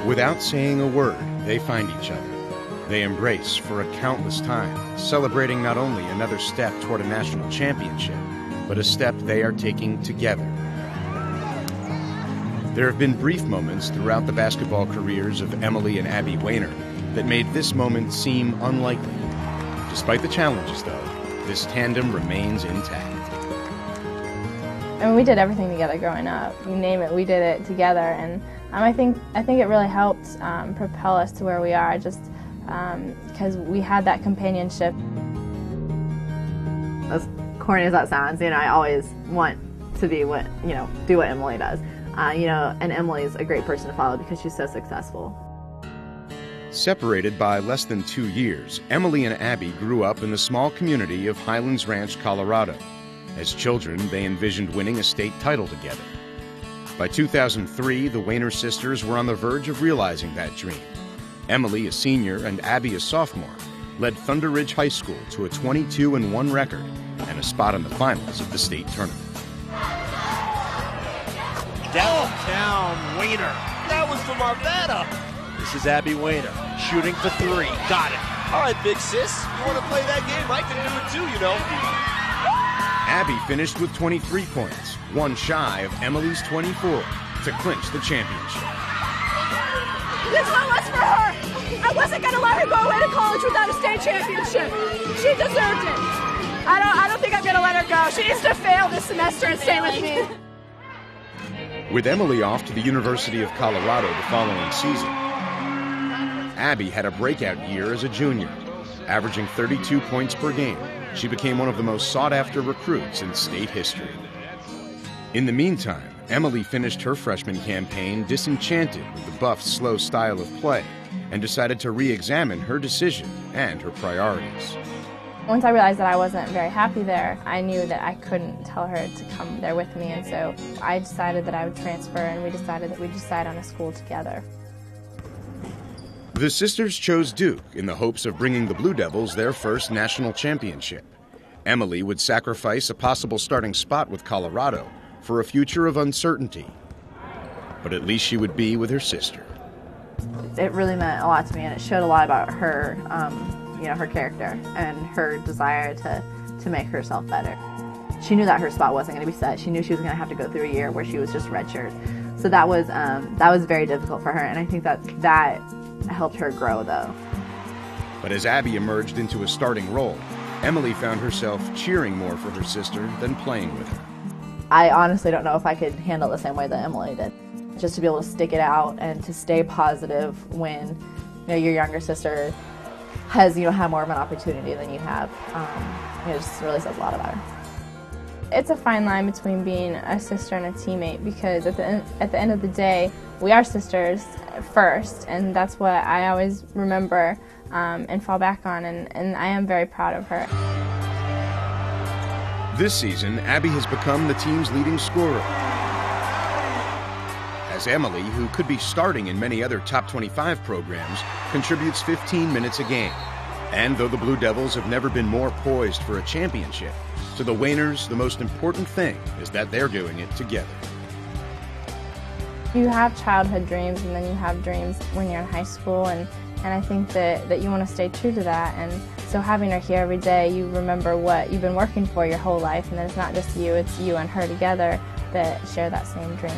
Without saying a word, they find each other. They embrace for a countless time, celebrating not only another step toward a national championship, but a step they are taking together. There have been brief moments throughout the basketball careers of Emily and Abby Waner that made this moment seem unlikely. Despite the challenges, though, this tandem remains intact. And we did everything together growing up. You name it, we did it together, and I think it really helped propel us to where we are, just because we had that companionship. As corny as that sounds, I always want to be what, do what Emily does. And Emily's a great person to follow because she's so successful. Separated by less than 2 years, Emily and Abby grew up in the small community of Highlands Ranch, Colorado. As children, they envisioned winning a state title together. By 2003, the Waner sisters were on the verge of realizing that dream. Emily, a senior, and Abby, a sophomore, led Thunder Ridge High School to a 22-1 record and a spot in the finals of the state tournament. Downtown Waner. That was from Arvada. This is Abby Waner shooting for three. Got it. All right, big sis. You want to play that game? I can do it too, Abby finished with 23 points, one shy of Emily's 24, to clinch the championship. This one was for her. I wasn't going to let her go away to college without a state championship. She deserved it. I don't think I'm going to let her go. She needs to fail this semester and stay with me. With Emily off to the University of Colorado the following season, Abby had a breakout year as a junior. Averaging 32 points per game, she became one of the most sought-after recruits in state history. In the meantime, Emily finished her freshman campaign disenchanted with the Buffs' slow style of play and decided to re-examine her decision and her priorities. Once I realized that I wasn't very happy there, I knew that I couldn't tell her to come there with me, and so I decided that I would transfer, and we decided that we'd decide on a school together. The sisters chose Duke in the hopes of bringing the Blue Devils their first national championship. Emily would sacrifice a possible starting spot with Colorado for a future of uncertainty. But at least she would be with her sister. It really meant a lot to me, and it showed a lot about her, her character and her desire to make herself better. She knew that her spot wasn't going to be set. She knew she was going to have to go through a year where she was just redshirt. So that was very difficult for her, and I think that helped her grow, though. But as Abby emerged into a starting role, Emily found herself cheering more for her sister than playing with her. I honestly don't know if I could handle the same way that Emily did. Just to be able to stick it out and to stay positive when your younger sister has had more of an opportunity than you have. It just really says a lot about her. It's a fine line between being a sister and a teammate, because at the end of the day, we are sisters first, and that's what I always remember and fall back on, and I am very proud of her. This season, Abby has become the team's leading scorer. As Emily, who could be starting in many other top 25 programs, contributes 15 minutes a game. And though the Blue Devils have never been more poised for a championship, to the Waners, the most important thing is that they're doing it together. You have childhood dreams, and then you have dreams when you're in high school, and I think that you want to stay true to that. And so having her here every day, you remember what you've been working for your whole life, and that it's not just you, it's you and her together that share that same dream.